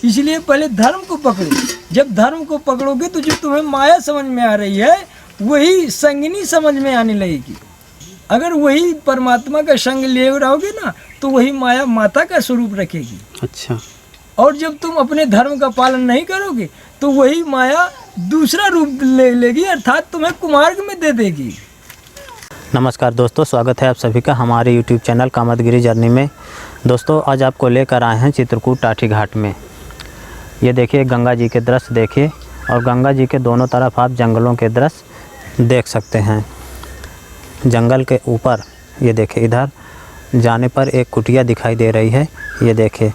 इसलिए पहले धर्म को पकड़ो। जब धर्म को पकड़ोगे तो जो तुम्हें माया समझ में आ रही है वही संगिनी समझ में आने लगेगी। अगर वही परमात्मा का संग लिए रहोगे ना तो वही माया माता का स्वरूप रखेगी। अच्छा। और जब तुम अपने धर्म का पालन नहीं करोगे तो वही माया दूसरा रूप ले लेगी, अर्थात तुम्हें कुमार्ग में दे देगी। नमस्कार दोस्तों, स्वागत है आप सभी का हमारे YouTube चैनल कामतगिरी जर्नी में। दोस्तों आज आपको लेकर आए हैं चित्रकूट टाठी घाट में। ये देखिए गंगा जी के दृश्य देखिए, और गंगा जी के दोनों तरफ आप जंगलों के दृश्य देख सकते हैं। जंगल के ऊपर ये देखिए, इधर जाने पर एक कुटिया दिखाई दे रही है। ये देखिए,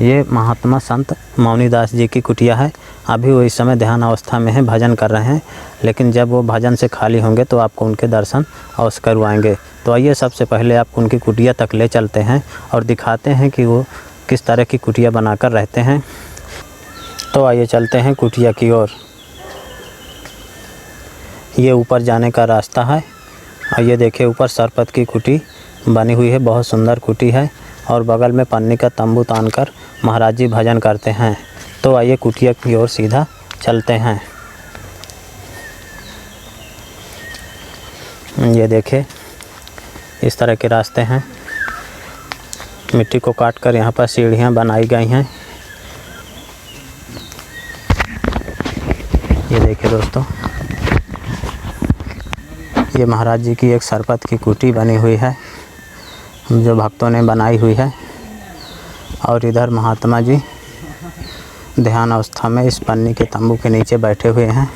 ये महात्मा संत मौनीदास जी की कुटिया है। अभी वो इस समय ध्यान अवस्था में है, भजन कर रहे हैं, लेकिन जब वो भजन से खाली होंगे तो आपको उनके दर्शन अवश्य करवाएंगे। तो आइए सबसे पहले आपको उनकी कुटिया तक ले चलते हैं और दिखाते हैं कि वो किस तरह की कुटिया बनाकर रहते हैं। तो आइए चलते हैं कुटिया की ओर। ये ऊपर जाने का रास्ता है, और ये देखिए ऊपर सरपत की कुटी बनी हुई है, बहुत सुंदर कुटी है, और बगल में पन्नी का तंबू तानकर महाराज जी भजन करते हैं। तो आइए कुटिया की ओर सीधा चलते हैं। ये देखिए इस तरह के रास्ते हैं, मिट्टी को काटकर यहाँ पर सीढ़ियाँ बनाई गई हैं। ये देखिए दोस्तों, ये महाराज जी की एक सरपत की कुटी बनी हुई है जो भक्तों ने बनाई हुई है, और इधर महात्मा जी ध्यान अवस्था में इस पन्नी के तंबू के नीचे बैठे हुए हैं।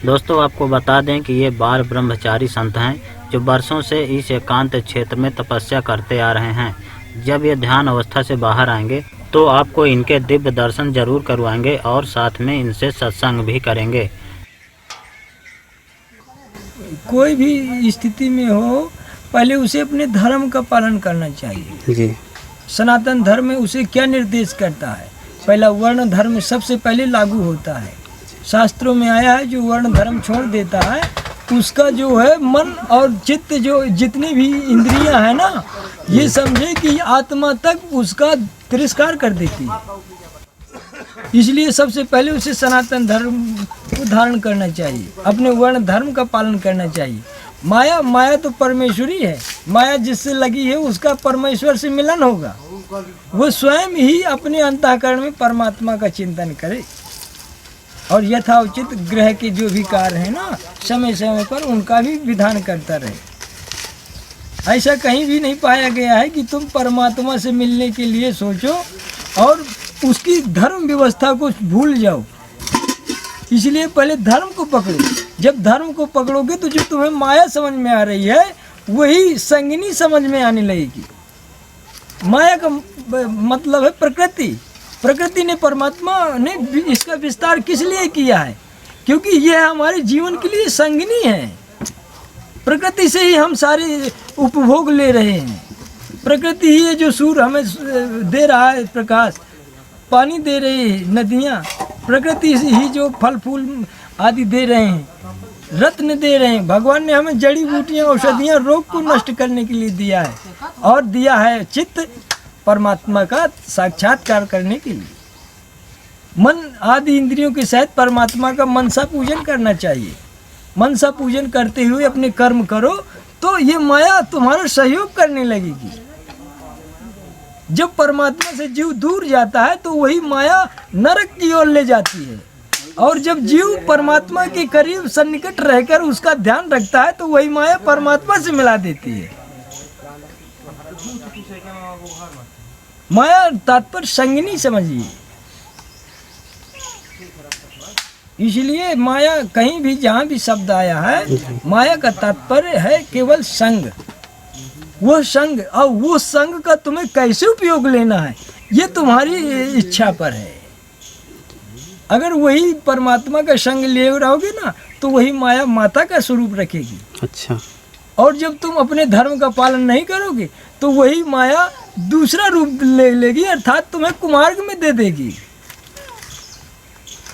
दोस्तों आपको बता दें कि ये 12 ब्रह्मचारी संत हैं जो वर्षों से इस एकांत क्षेत्र में तपस्या करते आ रहे हैं। जब ये ध्यान अवस्था से बाहर आएंगे तो आपको इनके दिव्य दर्शन जरूर करवाएंगे और साथ में इनसे सत्संग भी करेंगे। कोई भी स्थिति में हो, पहले उसे अपने धर्म का पालन करना चाहिए जी। सनातन धर्म में उसे क्या निर्देश करता है? पहला वर्ण धर्म सबसे पहले लागू होता है। शास्त्रों में आया है जो वर्ण धर्म छोड़ देता है उसका जो है मन और चित्त, जो जितनी भी इंद्रियां हैं ना, ये समझे कि आत्मा तक उसका तिरस्कार कर देती है। इसलिए सबसे पहले उसे सनातन धर्म को धारण करना चाहिए, अपने वर्ण धर्म का पालन करना चाहिए। माया तो परमेश्वरी है, माया जिससे लगी है उसका परमेश्वर से मिलन होगा। वो स्वयं ही अपने अंतःकरण में परमात्मा का चिंतन करे और यथाउचित ग्रह के जो भी कार्य है ना, समय समय पर उनका भी विधान करता रहे। ऐसा कहीं भी नहीं पाया गया है कि तुम परमात्मा से मिलने के लिए सोचो और उसकी धर्म व्यवस्था को भूल जाओ। इसलिए पहले धर्म को पकड़ो। जब धर्म को पकड़ोगे तो जो तुम्हें माया समझ में आ रही है वही संगिनी समझ में आने लगेगी। माया का मतलब है प्रकृति। प्रकृति ने, परमात्मा ने इसका विस्तार किस लिए किया है? क्योंकि यह हमारे जीवन के लिए संगिनी है। प्रकृति से ही हम सारे उपभोग ले रहे हैं। प्रकृति ही है जो सूर्य हमें दे रहा है प्रकाश, पानी दे रही है नदियाँ, प्रकृति ही जो फल फूल आदि दे रहे हैं, रत्न दे रहे हैं। भगवान ने हमें जड़ी बूटियाँ, औषधियाँ, रोग को नष्ट करने के लिए दिया है, और दिया है चित्त परमात्मा का साक्षात्कार करने के लिए। मन आदि इंद्रियों के सहित परमात्मा का मनसा पूजन करना चाहिए। मनसा पूजन करते हुए अपने कर्म करो तो ये माया तुम्हारा सहयोग करने लगेगी। जब परमात्मा से जीव दूर जाता है तो वही माया नरक की ओर ले जाती है, और जब जीव परमात्मा के करीब सन्निकट रहकर उसका ध्यान रखता है तो वही माया परमात्मा से मिला देती है। माया तात्पर्य संगिनी समझिए। इसलिए माया कहीं भी जहाँ भी शब्द आया है, माया का तात्पर्य है केवल संग। वो संग, और वो संग का तुम्हें कैसे उपयोग लेना है ये तुम्हारी इच्छा पर है। अगर वही परमात्मा का संग लिए रहोगे ना तो वही माया माता का स्वरूप रखेगी। अच्छा। और जब तुम अपने धर्म का पालन नहीं करोगे तो वही माया दूसरा रूप ले लेगी, अर्थात तुम्हें कुमार्ग में दे देगी।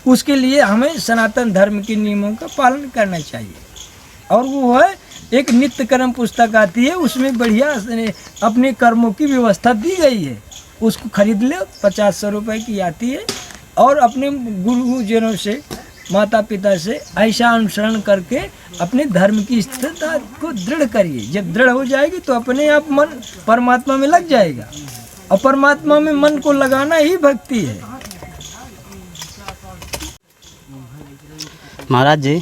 उसके लिए हमें सनातन धर्म के नियमों का पालन करना चाहिए, और वो है एक नित्य कर्म पुस्तक आती है, उसमें बढ़िया अपने कर्मों की व्यवस्था दी गई है। उसको खरीद ले, 50-100 रुपए की आती है। और अपने गुरुजनों से, माता पिता से ऐसा अनुसरण करके अपने धर्म की स्थिरता को दृढ़ करिए। जब दृढ़ हो जाएगी तो अपने आप मन परमात्मा में लग जाएगा, और परमात्मा में मन को लगाना ही भक्ति है। महाराज जी,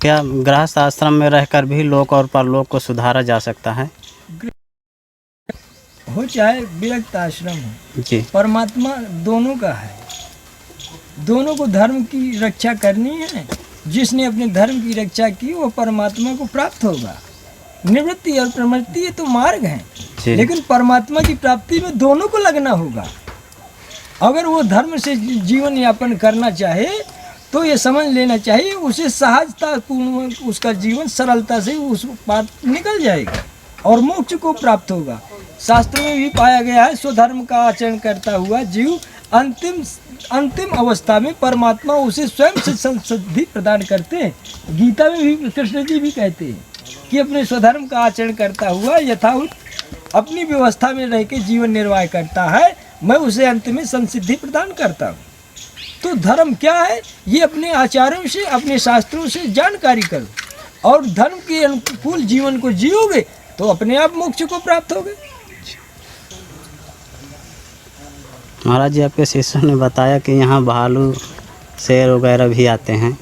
क्या गृहस्थ आश्रम में रहकर भी लोक और परलोक को सुधारा जा सकता है? हो चाहे विरक्त आश्रम हो जी। परमात्मा दोनों का है। दोनों को धर्म की रक्षा करनी है। जिसने अपने धर्म की रक्षा की वो परमात्मा को प्राप्त होगा। निवृत्ति और प्रवृत्ति ये तो मार्ग हैं, लेकिन परमात्मा की प्राप्ति में दोनों को लगना होगा। अगर वो धर्म से जीवन यापन करना चाहे तो ये समझ लेना चाहिए उसे सहजता पूर्ण उसका जीवन सरलता से उस पार निकल जाएगा और मोक्ष को प्राप्त होगा। शास्त्र में भी पाया गया है, स्वधर्म का आचरण करता हुआ जीव अंतिम अवस्था में परमात्मा उसे स्वयं से संसिद्धि प्रदान करते हैं। गीता में भी कृष्ण जी भी कहते हैं कि अपने स्वधर्म का आचरण करता हुआ यथावत अपनी व्यवस्था में रह के जीवन निर्वाह करता है, मैं उसे अंत में संसिद्धि प्रदान करता हूँ। तो धर्म क्या है? ये अपने आचार्यों से, अपने शास्त्रों से जानकारी करो और धर्म के अनुकूल जीवन को जियोगे तो अपने आप मोक्ष को प्राप्त होगे। महाराज जी, आपके शिष्यों ने बताया कि यहाँ भालू, शेर वगैरह भी आते हैं।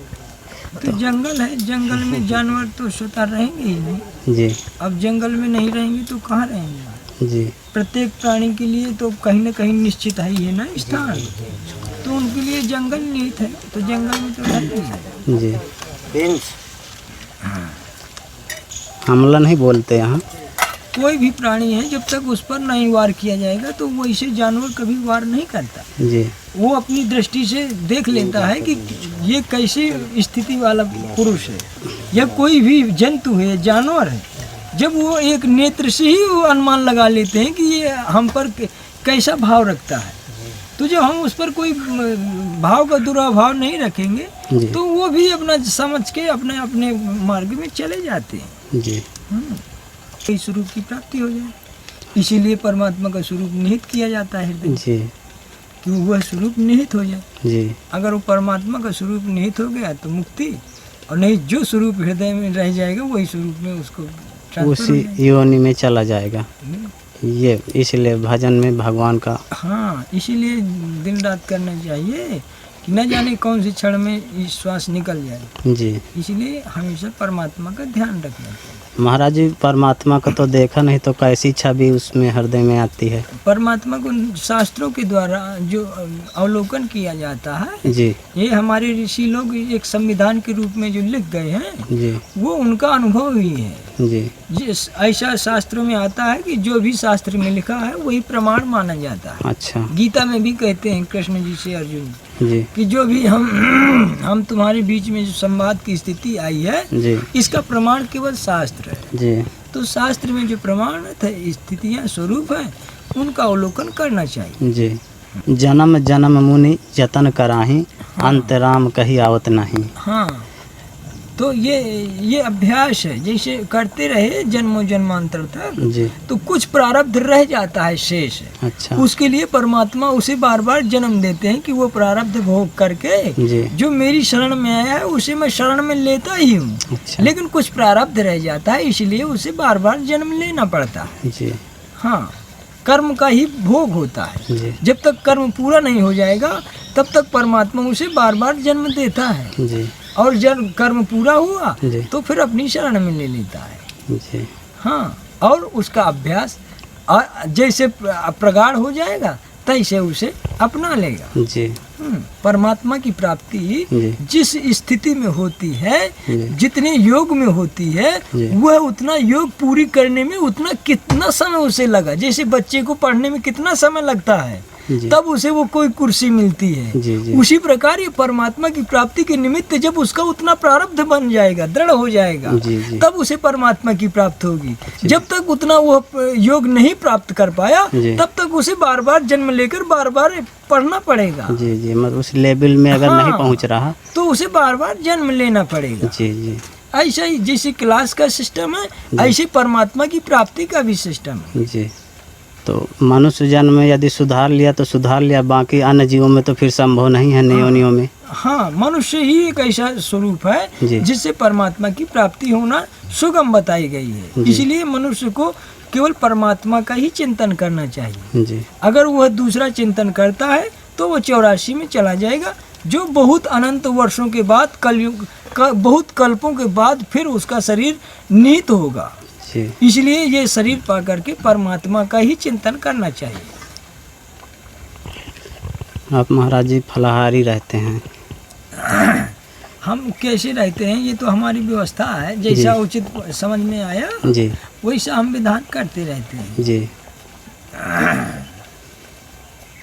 तो जंगल है, जंगल में जानवर तो स्वतः रहेंगे ही नहीं जी। अब जंगल में नहीं रहेंगे तो कहाँ रहेंगे जी। प्रत्येक प्राणी के लिए तो कहीं न कहीं निश्चित है ही है ना स्थान, तो उनके लिए जंगल निहित है, तो जंगल में तो रहेंगे जी। हमला नहीं बोलते यहाँ। कोई भी प्राणी है जब तक उस पर नहीं वार किया जाएगा तो वैसे जानवर कभी वार नहीं करता जी। वो अपनी दृष्टि से देख लेता है कि ये कैसी स्थिति वाला पुरुष है या कोई भी जंतु है, जानवर है। जब वो एक नेत्र से ही वो अनुमान लगा लेते हैं कि ये हम पर कैसा भाव रखता है, तो जब हम उस पर कोई भाव का दुराभाव नहीं रखेंगे तो वो भी अपना समझ के अपने अपने मार्ग में चले जाते हैं जी। इस स्वरूप की प्राप्ति हो जाए, इसीलिए परमात्मा का स्वरूप निहित किया जाता है हृदय जी, कि वह स्वरूप निहित हो जाए जी। अगर वो परमात्मा का स्वरूप निहित हो गया तो मुक्ति, और नहीं जो स्वरूप हृदय में रह जाएगा वही स्वरूप में उसको उसी योनि में चला जाएगा। ये इसलिए भजन में भगवान का, हाँ, इसीलिए दिन रात करना चाहिए कि न जाने कौन सी क्षण में श्वास निकल जाए जी। इसलिए हमेशा परमात्मा का ध्यान रखना चाहिए। महाराज जी, परमात्मा को तो देखा नहीं तो कैसी छवि उसमें हृदय में आती है? परमात्मा को शास्त्रों के द्वारा जो अवलोकन किया जाता है जी, ये हमारे ऋषि लोग एक संविधान के रूप में जो लिख गए हैं जी, वो उनका अनुभव ही है जी। ऐसा शास्त्रों में आता है कि जो भी शास्त्र में लिखा है वही प्रमाण माना जाता है। अच्छा। गीता में भी कहते हैं कृष्ण जी से अर्जुन जी कि जो भी हम तुम्हारे बीच में जो संवाद की स्थिति आई है जी, इसका प्रमाण केवल शास्त्र है जी। तो शास्त्र में जो प्रमाण है, स्थितियाँ, स्वरूप है, उनका अवलोकन करना चाहिए जी। जन्म जन्म मुनि जतन कराही, अंतराम कहीं आवत नहीं। हाँ, तो ये अभ्यास है, जैसे करते रहे जन्मों जन्मांतर तक जी, तो कुछ प्रारब्ध रह जाता है शेष। अच्छा। उसके लिए परमात्मा उसे बार बार जन्म देते हैं कि वो प्रारब्ध भोग करके जो मेरी शरण में आया है उसे मैं शरण में लेता ही हूँ। अच्छा। लेकिन कुछ प्रारब्ध रह जाता है, इसलिए उसे बार बार जन्म लेना पड़ता है जी। हाँ, कर्म का ही भोग होता है। जब तक कर्म पूरा नहीं हो जाएगा तब तक परमात्मा उसे बार बार जन्म देता है जी। और जब कर्म पूरा हुआ तो फिर अपनी शरण में ले लेता है जी। हाँ, और उसका अभ्यास जैसे प्रगाढ़ हो जाएगा तैसे उसे अपना लेगा जी। परमात्मा की प्राप्ति जिस स्थिति में होती है, जितने योग में होती है, वह उतना योग पूरी करने में उतना कितना समय उसे लगा। जैसे बच्चे को पढ़ने में कितना समय लगता है तब उसे वो कोई कुर्सी मिलती है जी, जी। उसी प्रकार ये परमात्मा की प्राप्ति के निमित्त जब उसका उतना प्रारब्ध बन जाएगा, दृढ़ हो जाएगा जी, जी। तब उसे परमात्मा की प्राप्त होगी। जब तक उतना वो योग नहीं प्राप्त कर पाया तब तक उसे बार बार जन्म लेकर बार बार पढ़ना पड़ेगा जी जी। मतलब उस लेवल में अगर नहीं पहुंच रहा तो उसे बार बार जन्म लेना पड़ेगा जी जी। ऐसा ही जैसे क्लास का सिस्टम है, ऐसे परमात्मा की प्राप्ति का भी सिस्टम है जी। तो मनुष्य जन्म में यदि सुधार लिया तो सुधार लिया, बाकी अन्य जीवों में तो फिर संभव नहीं है, योनियों में। हाँ, मनुष्य ही एक ऐसा स्वरूप है जी। जिससे परमात्मा की प्राप्ति होना सुगम बताई गई है। जी। इसलिए मनुष्य को केवल परमात्मा का ही चिंतन करना चाहिए। जी। अगर वह दूसरा चिंतन करता है तो वह 84 में चला जाएगा, जो बहुत अनंत वर्षों के बाद, कलयुग का बहुत कल्पों के बाद फिर उसका शरीर नीत होगा। जी। इसलिए ये शरीर पा करके परमात्मा का ही चिंतन करना चाहिए। आप महाराज जी फलाहारी रहते हैं? हम कैसे रहते हैं ये तो हमारी व्यवस्था है, जैसा उचित समझ में आया जी। वैसा हम विधान करते रहते हैं। जी।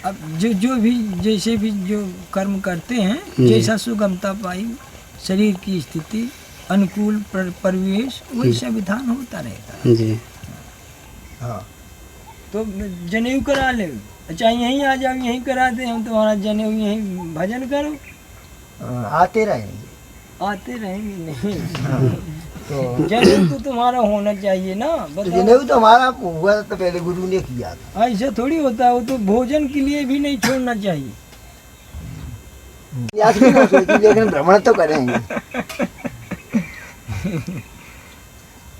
अब जो भी जैसे भी जो कर्म करते हैं, जी। जैसा सुगमता पाई, शरीर की स्थिति, अनुकूल परिवेश, वैसा विधान होता रहता है। जी। हाँ, तो जनेऊ करा ले, अच्छा यहीं आ जाओ, यहीं करा दे हम तुम्हारा जनेऊ, यहीं भजन करो। आते रहेंगे। आते रहेंगे नहीं तो जनेऊ तो तुम्हारा होना चाहिए ना। जनेऊ तो हमारा हुआ तो पहले गुरु ने किया था। ऐसा थोड़ी होता है, वो तो भोजन के लिए भी नहीं छोड़ना चाहिए। लेकिन भ्रमण तो करेंगे।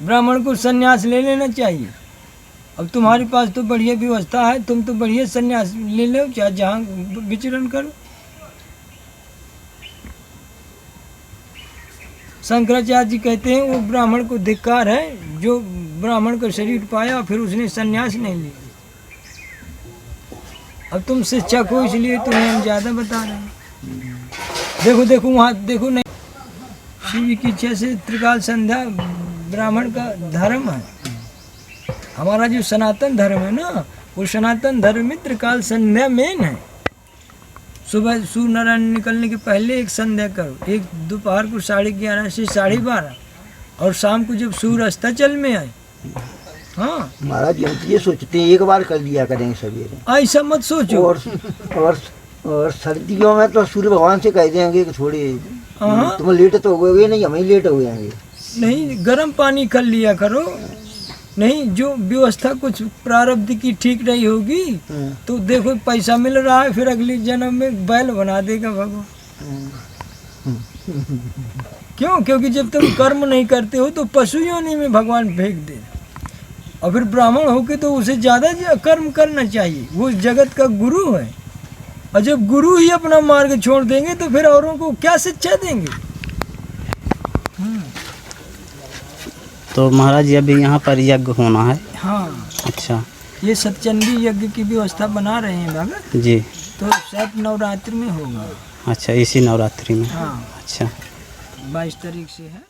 ब्राह्मण को सन्यास ले लेना चाहिए। अब तुम्हारे पास तो बढ़िया व्यवस्था है, तुम तो बढ़िया सन्यास ले लो, चाहे जहाँ विचरण करो। शंकराचार्य जी कहते हैं वो ब्राह्मण को धिक्कार है जो ब्राह्मण का शरीर पाया फिर उसने सन्यास नहीं लिया। अब तुम शिक्षक हो इसलिए तुम्हें हम ज़्यादा बता रहे हैं। देखो देखो वहाँ देखो, नहीं शिव की इच्छा से त्रिकाल संध्या ब्राह्मण का धर्म है। हमारा जो सनातन धर्म है ना, वो सनातन धर्म में त्रिकाल संध्या मेन है। सुबह सूर्य नारायण निकलने के पहले एक संध्या करो, एक दोपहर को 11:30 से 12:30, और शाम को जब सूर्य अस्ताचल में आए। हाँ महाराज ये सोचते हैं एक बार कर लिया करेंगे सवेरे, ऐसा मत सोचो। और सर्दियों में तो सूर्य भगवान से कह देंगे कि थोड़ी हाँ। तुम लेट तो हो गए, नहीं हम ही लेट हो जाएंगे। नहीं, गर्म पानी कर लिया करो। नहीं, जो व्यवस्था कुछ प्रारब्ध की ठीक नहीं होगी तो देखो पैसा मिल रहा है, फिर अगले जन्म में बैल बना देगा भगवान। क्यों? क्योंकि जब तुम कर्म नहीं करते हो तो पशु योनि में भगवान फेंक दे, और फिर ब्राह्मण होके तो उसे ज़्यादा कर्म करना चाहिए। वो जगत का गुरु है, और जब गुरु ही अपना मार्ग छोड़ देंगे तो फिर औरों को क्या शिक्षा देंगे? तो महाराज जी अभी यहाँ पर यज्ञ होना है? हाँ। अच्छा। ये सतचंडी यज्ञ की व्यवस्था बना रहे हैं भगत जी। तो शायद नवरात्रि में होगा। अच्छा, इसी नवरात्रि में? हाँ। अच्छा, 22 तारीख से है।